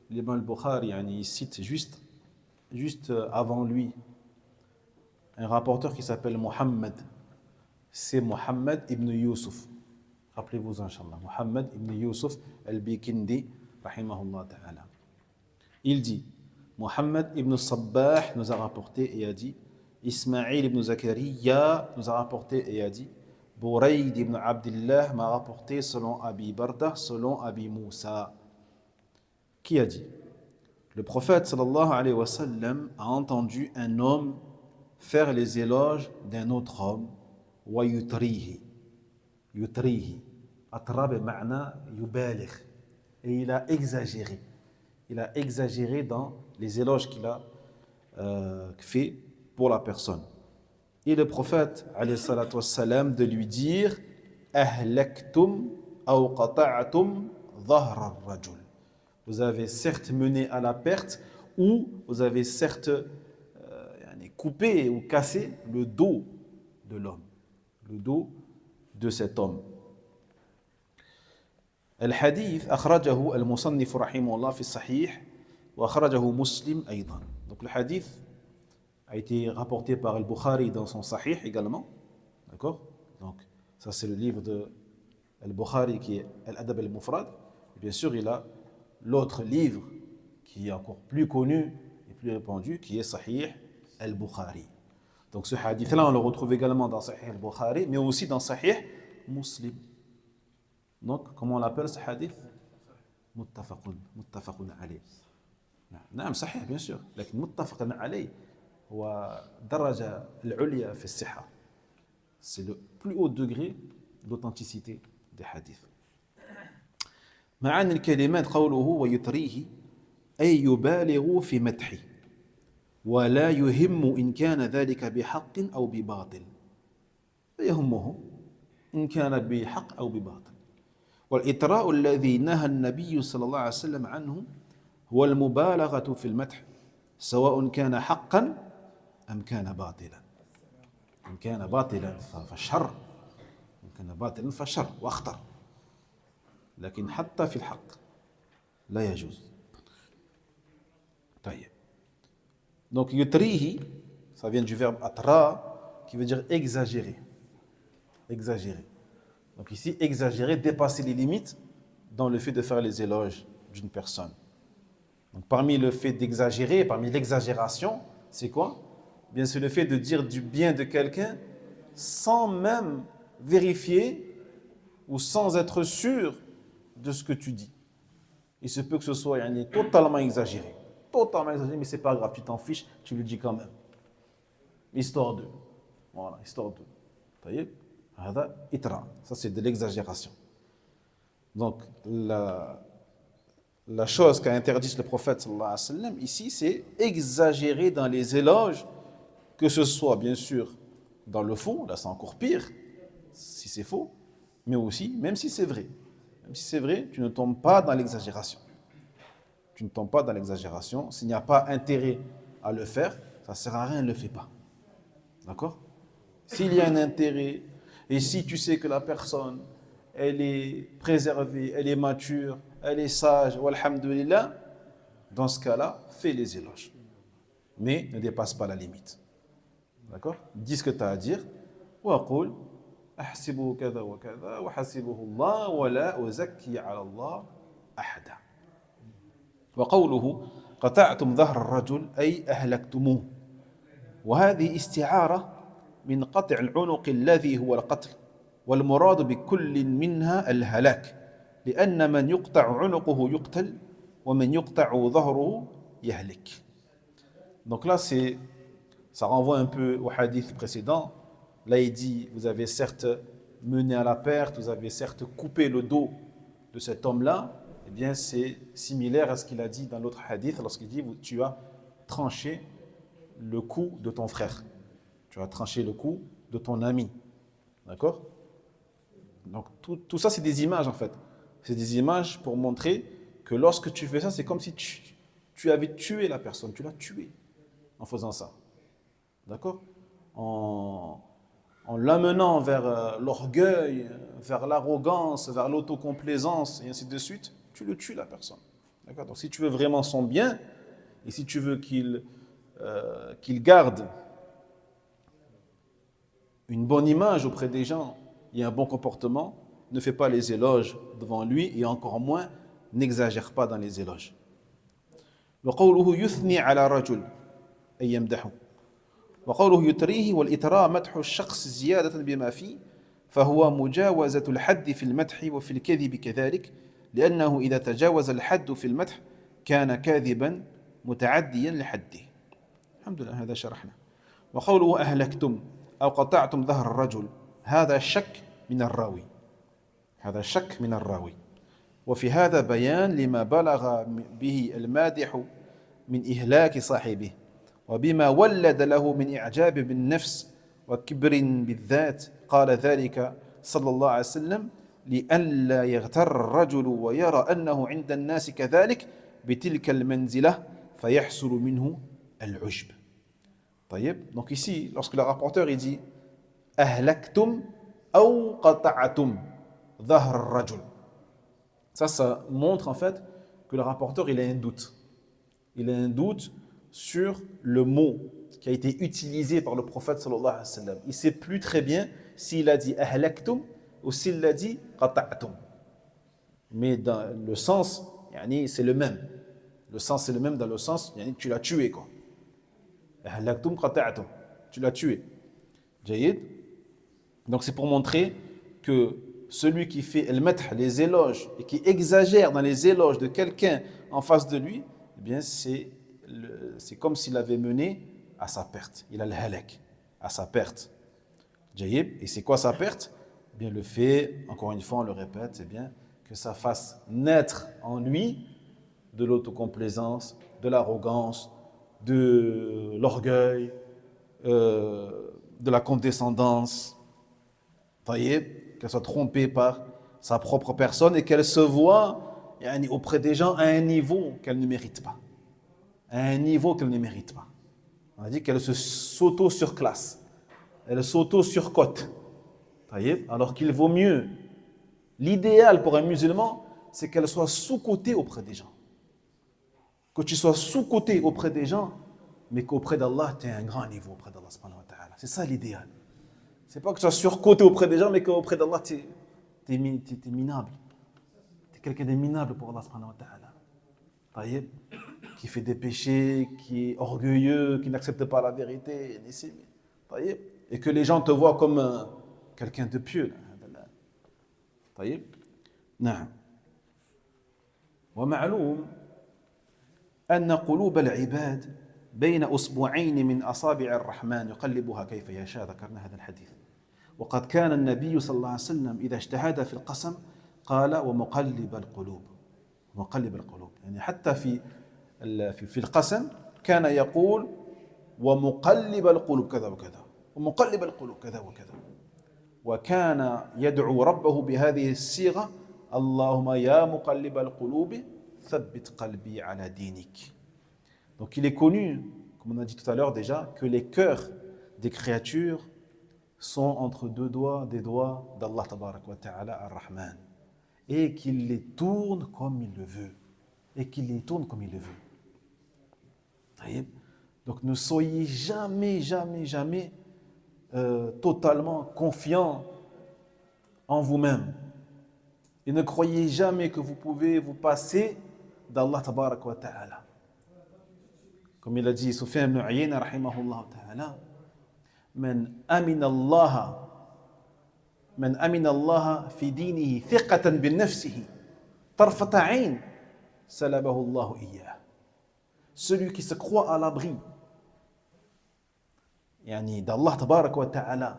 l'imam al-Bukhari il cite juste avant lui un rapporteur qui s'appelle Muhammad, c'est Muhammad ibn Yusuf. Rappelez-vous inshallah, Muhammad ibn Yusuf al-Bikindi rahimahullah ta'ala. Il dit Muhammad ibn Sabbah nous a rapporté et a dit Ismaïl ibn Zakariya nous a rapporté et a dit Burayd ibn Abdullah m'a rapporté selon Abi Barda, selon Abi Moussa. Qui a dit? Le prophète sallallahu alayhi wa sallam a entendu un homme faire les éloges d'un autre homme, wa yutrihi. Atrab ma'na yubaligh. Et il a exagéré. Il a exagéré dans les éloges qu'il a fait pour la personne. Et le prophète alayhi salatu wassalam de lui dire ahlaktum aw qata'tum dhahra ar-rajul. Vous avez certes mené à la perte ou vous avez certes coupé ou cassé le dos de l'homme, le dos de cet homme. الحديث أخرجه المصنف رحمه الله في الصحيح وأخرجه مسلم أيضا. Donc le hadith a été rapporté par Al-Bukhari dans son Sahih également. D'accord? Donc ça c'est le livre de Al-Bukhari qui est Al-Adab al-Mufrad. Et bien sûr il a l'autre livre qui est encore plus connu et plus répandu qui est Sahih Al-Bukhari. Donc ce hadith là on le retrouve également dans Sahih Al-Bukhari mais aussi dans Sahih Muslim. Donc comment on l'appelle ce hadith? متفق عليه. نعم صحيح bien sûr لكن متفق عليه هو الدرجة العليا في الصحة. C'est le plus haut degré d'authenticité des hadiths. معاني الكلمات قوله ويطريه أي يبالغ في مدحه ولا يهم إن كان ذلك بحق أو بباطل. يهمه إن كان بحق أو بباطل. والإطراء الذي نهى النبي صلى الله عليه وسلم عنه هو المبالغة في المدح سواء كان حقا أم كان باطلا. إن كان باطلا فشر، إن كان باطلا فشر واخطر، لكن حتى في الحق لا يجوز. طيب. Donc, yutrihi, ça vient du verbe atra, qui veut dire exagérer. Exagérer. Donc ici, exagérer, dépasser les limites dans le fait de faire les éloges d'une personne. Donc parmi le fait d'exagérer, parmi l'exagération, c'est quoi? Bien, c'est le fait de dire du bien de quelqu'un sans même vérifier ou sans être sûr de ce que tu dis. Il se peut que ce soit totalement exagéré. Totalement exagéré, mais c'est pas grave, tu t'en fiches, tu le dis quand même. Histoire de. Voilà, histoire de. Taïeb. Ça, c'est de l'exagération. Donc, la chose qu'a interdit le prophète sallallahu alayhi wa sallam, ici, c'est exagérer dans les éloges, que ce soit, bien sûr, dans le faux, là, c'est encore pire, si c'est faux, mais aussi, même si c'est vrai. Même si c'est vrai, tu ne tombes pas dans l'exagération. Tu ne tombes pas dans l'exagération. S'il n'y a pas intérêt à le faire, ça ne sert à rien, ne le fais pas. D'accord? S'il y a un intérêt, et si tu sais que la personne, elle est préservée, elle est mature, elle est sage, walhamdulillah, dans ce cas-là, fais les éloges. Mais ne dépasse pas la limite. D'accord? Dis ce que tu as à dire. وَقُلْ أَحْسِبُهُ كَذَا وَكَذَا وَحَسِبُهُ اللَّهُ وَلَا أُزَكِّي عَلَى اللَّهِ أَحَدًا. وقوله قطعتم ظهر الرجل أي أهلكتموه. وهذه استعارة من قطع العنق الذي هو القتل والمراد بكل منها الهلاك لأن من يقطع عنقه يقتل ومن يقطع ظهره يهلك. Donc là, ça renvoie un peu au hadith précédent. Là, il dit, vous avez certes mené à la perte, vous avez certes coupé le dos de cet homme-là. Eh bien, c'est similaire à ce qu'il a dit dans l'autre hadith, lorsqu'il dit, tu as tranché le cou de ton frère. Tu as tranché le cou de ton ami. D'accord? Donc, tout ça, c'est des images, en fait. C'est des images pour montrer que lorsque tu fais ça, c'est comme si tu avais tué la personne. Tu l'as tué en faisant ça. D'accord? En l'amenant vers l'orgueil, vers l'arrogance, vers l'autocomplaisance, et ainsi de suite, tu le tues, la personne. D'accord? Donc, si tu veux vraiment son bien, et si tu veux qu'il garde une bonne image auprès des gens et un bon comportement, ne fais pas les éloges devant lui et encore moins n'exagère pas dans les éloges. وقوله يثني على رجل أي يمدحه وقوله يتريه والإتراء مدح الشخص زيادة بما فيه فهو مجاوزة الحد في المدح وفي الكذب كذلك لأنه إذا تجاوز الحد في المدح كان كاذبا متعديا لحده. الحمد لله هذا شرحنا. وقوله أهلكتم أو قطعتم ظهر الرجل هذا شك من الراوي. هذا شك من الراوي. وفي هذا بيان لما بلغ به المادح من إهلاك صاحبه وبما ولد له من إعجاب بالنفس وكبر بالذات قال ذلك صلى الله عليه وسلم لئلا يغتر الرجل ويرى أنه عند الناس كذلك بتلك المنزلة فيحصل منه العجب. طيب. Donc ici, lorsque le rapporteur il dit أهلكتم أو قطعتم ظهر الرجل, ça montre en fait que le rapporteur il a un doute. Il a un doute sur le mot qui a été utilisé par le prophète sallallahu alayhi wa sallam. Il ne sait plus très bien s'il a dit ahlaktum ou s'il a dit qata'tum. Mais dans le sens, c'est le même. Le sens c'est le même dans le sens, tu l'as tué quoi. Ahlaktum qata'tum. Tu l'as tué. Jayyid. Donc c'est pour montrer que celui qui fait el-madh, les éloges, et qui exagère dans les éloges de quelqu'un en face de lui, eh bien c'est comme s'il avait mené à sa perte. Il a le halak, à sa perte. Jayyib. Et c'est quoi sa perte? Eh bien le fait, encore une fois on le répète, c'est bien que ça fasse naître en lui de l'autocomplaisance, de l'arrogance, de l'orgueil, de la condescendance. Taïeb, qu'elle soit trompée par sa propre personne et qu'elle se voit auprès des gens à un niveau qu'elle ne mérite pas. À un niveau qu'elle ne mérite pas. On a dit qu'elle s'auto-surclasse. Elle s'auto-surcote. Taïeb, alors qu'il vaut mieux. L'idéal pour un musulman, c'est qu'elle soit sous-cotée auprès des gens. que tu sois sous-coté auprès des gens, mais qu'auprès d'Allah, tu es un grand niveau auprès d'Allah subhanahu wa ta'ala. C'est ça l'idéal. C'est pas que tu sois surcoté auprès des gens, mais qu'auprès d'Allah, tu es minable. Tu es quelqu'un de minable pour Allah subhanahu wa ta'ala. Taïeb, qui fait des péchés, qui est orgueilleux, qui n'accepte pas la vérité, taïeb, et que les gens te voient comme quelqu'un de pieux. Taïeb. نعم. ومعلوم أن قلوب العباد بين أصبعين من أصابع الرحمن يقلبها كيف يشاء. ذكرنا هذا الحديث. وقد كان النبي صلى الله عليه وسلم إذا اجتهد في القسم قال ومقلب القلوب. مقلب القلوب يعني حتى في القسم كان يقول ومقلب القلوب كذا وكذا ومقلب القلوب كذا وكذا. وكان يدعو ربه بهذه الصيغة اللهم يا مقلب القلوب ثبت قلبي على دينك. Donc il est connu, comme on a dit tout à l'heure déjà, que les cœurs des créatures sont entre deux doigts des doigts d'Allah tabarak wa ta'ala ar-Rahman, et qu'il les tourne comme il le veut. Et qu'il les tourne comme il le veut. Donc ne soyez jamais totalement confiant en vous-même. Et ne croyez jamais que vous pouvez vous passer d'Allah tabarak wa ta'ala. Comme il a dit Sufyan ibn Uyayna rahimahullah ta'ala, من أمن الله في دينه ثقة بنفسه طرفة عين سلبه الله إياه. Celui qui se croit à l'abri yani d'Allah tabarak wa ta'ala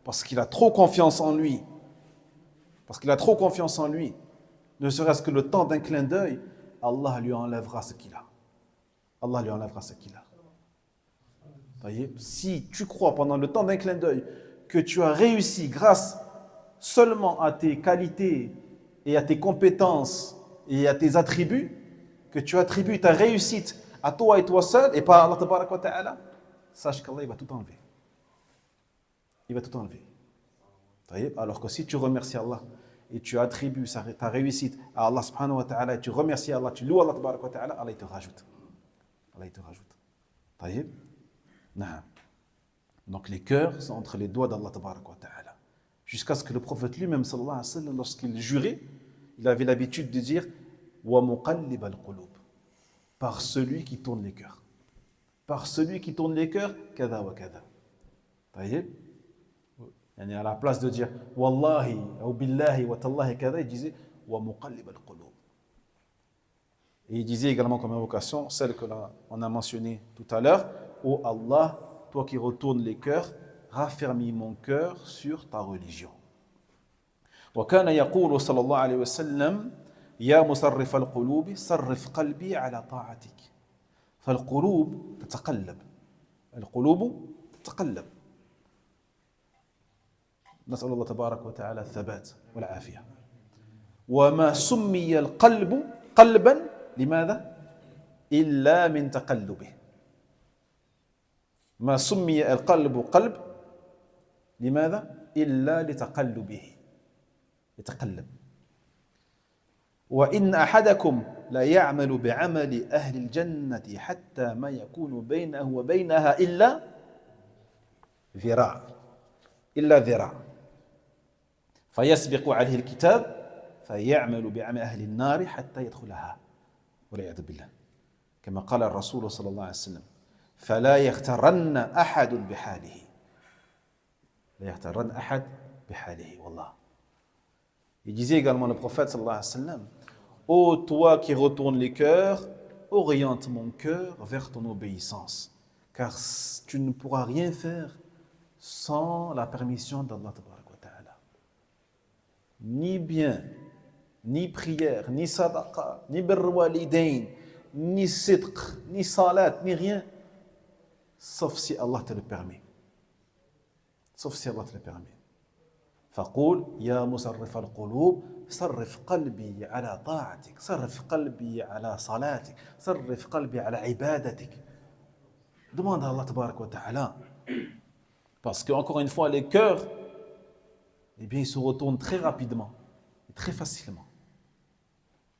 parce qu'il a trop confiance en lui, ne serait-ce que le temps d'un clin d'œil, Allah lui enlèvera ce qu'il a. Si tu crois pendant le temps d'un clin d'œil que tu as réussi grâce seulement à tes qualités et à tes compétences et à tes attributs, que tu attribues ta réussite à toi et toi seul et pas à Allah tabarak wa ta'ala, sache qu'Allah il va tout enlever. Alors que si tu remercies Allah et tu attribues ta réussite à Allah subhanahu wa ta'ala et tu remercies Allah, tu loues Allah tabarak wa ta'ala, Allah il te rajoute. Taïb. Donc les cœurs sont entre les doigts d'Allah tabarak wa ta'ala. Jusqu'à ce que le prophète lui-même sallallahu alayhi wa sallam, lorsqu'il jurait, il avait l'habitude de dire wa muqallib al-qulub, par celui qui tourne les cœurs. Kada wa kada. Taïb. Yani à la place de dire wallahi ou billahi wa tallahi kada, il disait wa muqallib al-qulub. Et il disait également comme invocation, celle que l'on a mentionnée tout à l'heure, ô Allah, toi qui retournes les cœurs, raffermis mon cœur sur ta religion. وكان يقول صلى الله عليه وسلم يا مصرف القلوب صرف قلبي على طاعتك. فالقلوب تتقلب. نسأل الله تبارك وتعالى الثبات والعافية. وما سمي القلب قلبا لماذا؟ إلا من تقلبه. ما سمي القلب قلب لماذا؟ إلا لتقلبه. يتقلب. وإن أحدكم لا يعمل بعمل أهل الجنة حتى ما يكون بينه وبينها إلا ذراع فيسبق عليه الكتاب فيعمل بعمل أهل النار حتى يدخلها والعياذ بالله. كما قال الرسول صلى الله عليه وسلم فلا يغترن أحد بحاله والله. Il disait également le prophète sallallahu alayhi wa sallam, ô toi qui retournes les cœurs, oriente mon cœur vers ton obéissance, car tu ne pourras rien faire sans la permission d'Allah tabarak wa ta'ala. Ni bien, ni prière, ni sadaqa, ni birr walidain, ni sidq, ni salat, ni rien, sauf si Allah te le permet. فقول يا مصرف القلوب صرف قلبي على طاعتك، صرف قلبي على صلاتك، صرف قلبي على عبادتك. Demande à Allah tabarak wa ta'ala. Parce que encore une fois, les cœurs, eh bien, ils se retournent très rapidement et très facilement.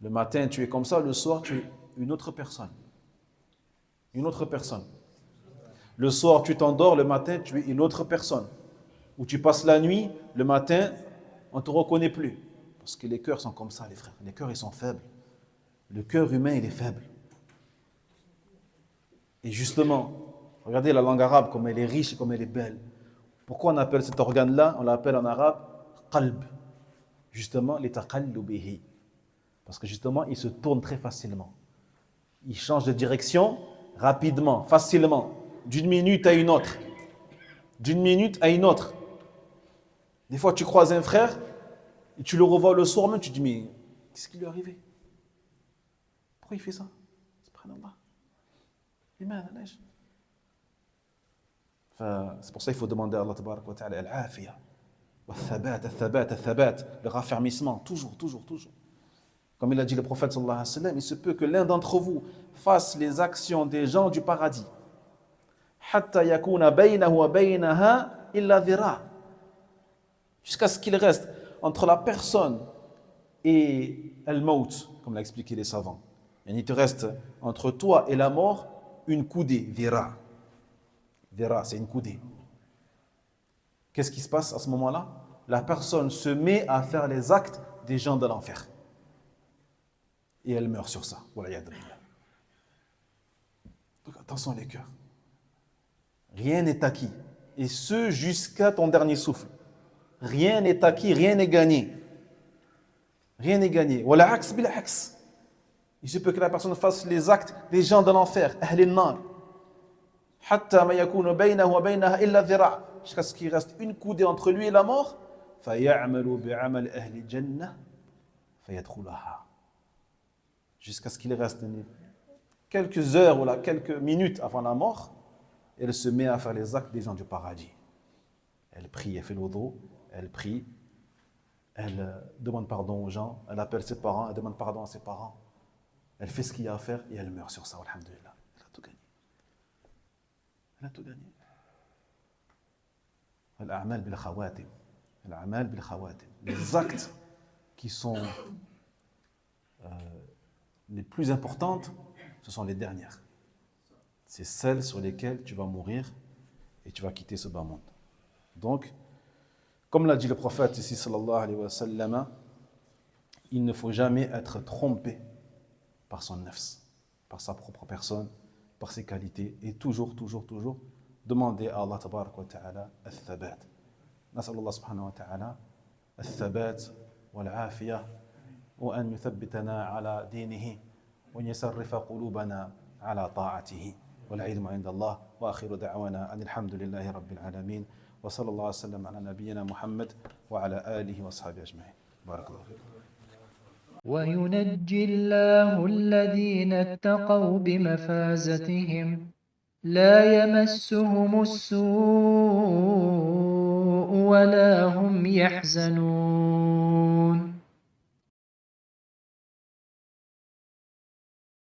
Le matin, tu es comme ça, le soir, tu es une autre personne. une autre personne. Le soir, tu t'endors, le matin, tu es une autre personne. Ou tu passes la nuit, le matin, on ne te reconnaît plus. Parce que les cœurs sont comme ça, les frères. Les cœurs, ils sont faibles. Le cœur humain, il est faible. Et justement, regardez la langue arabe, comme elle est riche et comme elle est belle. Pourquoi on appelle cet organe-là, on l'appelle en arabe qalb. Justement, litaqallubihi. Parce que justement, il se tourne très facilement. Il change de direction rapidement, facilement, d'une minute à une autre. D'une minute à une autre. Des fois, tu croises un frère et tu le revois le soir même, tu te dis, mais qu'est-ce qui lui est arrivé? Pourquoi il fait ça? Subhanallah. C'est pour ça qu'il faut demander à Allah tabarak wa ta'ala al-afiya, le raffermissement, toujours. Comme il a dit le prophète sallallahu alayhi wa sallam, il se peut que l'un d'entre vous fasse les actions des gens du paradis. Hatta yakuna baynahu wa baynaha illa dhira'. Jusqu'à ce qu'il reste entre la personne et al-maut, comme l'a expliqué les savants. Et il te reste entre toi et la mort une coudée, dhira'. Dhira', c'est une coudée. Qu'est-ce qui se passe à ce moment-là? La personne se met à faire les actes des gens de l'enfer. Et elle meurt sur ça. Donc attention les cœurs. Rien n'est acquis. Et ce jusqu'à ton dernier souffle. Rien n'est acquis, rien n'est gagné. Rien n'est gagné. Il se peut que la personne fasse les actes des gens de l'enfer. Jusqu'à ce qu'il reste une coudée entre lui et la mort. Jusqu'à ce qu'il reste quelques heures ou quelques minutes avant la mort, elle se met à faire les actes des gens du paradis. Elle prie, elle fait le wudu, elle prie, elle demande pardon aux gens, elle appelle ses parents, elle demande pardon à ses parents. Elle fait ce qu'il y a à faire et elle meurt sur ça, alhamdoulilah. Elle a tout gagné. Elle a tout gagné. Al-a'mal bil khawatim. Al-a'mal bil khawatim. Les actes qui sont les plus importantes, ce sont les dernières. C'est celles sur lesquelles tu vas mourir et tu vas quitter ce bas monde. Donc, comme l'a dit le prophète ici, sallallahu alayhi wa sallam, il ne faut jamais être trompé par son nafs, par sa propre personne, par ses qualités, et toujours demander à Allah tabarak wa ta'ala al-thabat. Nas'al Allah subhanahu wa ta'ala al-thabat wal-afiyah wa an yuthabbitana ala dinihi wa yusarrifa qulubana ala ta'atihi wal ilmu inda Allah wa akhiru da'wana anil hamdulillahi rabbil alamin wa sallallahu wa sallam ala nabiyyina Muhammad wa ala alihi wa sahbihi ajma'in. Barakallahu fikum. وينجي الله الذين اتقوا بمفازتهم لا يمسهم السوء ولا هم يحزنون